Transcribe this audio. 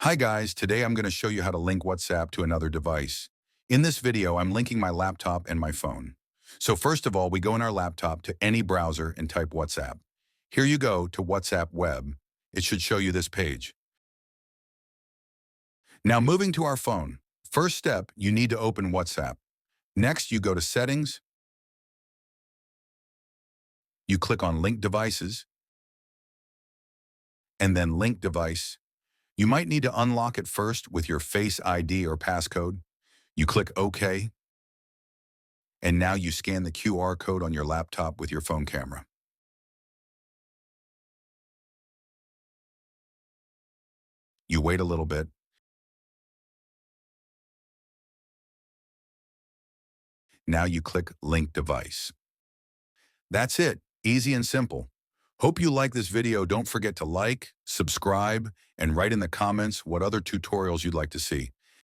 Hi guys, today I'm going to show you how to link WhatsApp to another device. In this video, I'm linking my laptop and my phone. So first of all, we go in our laptop to any browser and type WhatsApp. Here you go to WhatsApp Web. It should show you this page. Now moving to our phone. First step, you need to open WhatsApp. Next, you go to Settings. You click on Link Devices, and then Link Device. You might need to unlock it first with your Face ID or passcode. You click OK, and now you scan the QR code on your laptop with your phone camera. You wait a little bit. Now you click Link Device. That's it, easy and simple. Hope you like this video. Don't forget to like, subscribe, and write in the comments what other tutorials you'd like to see.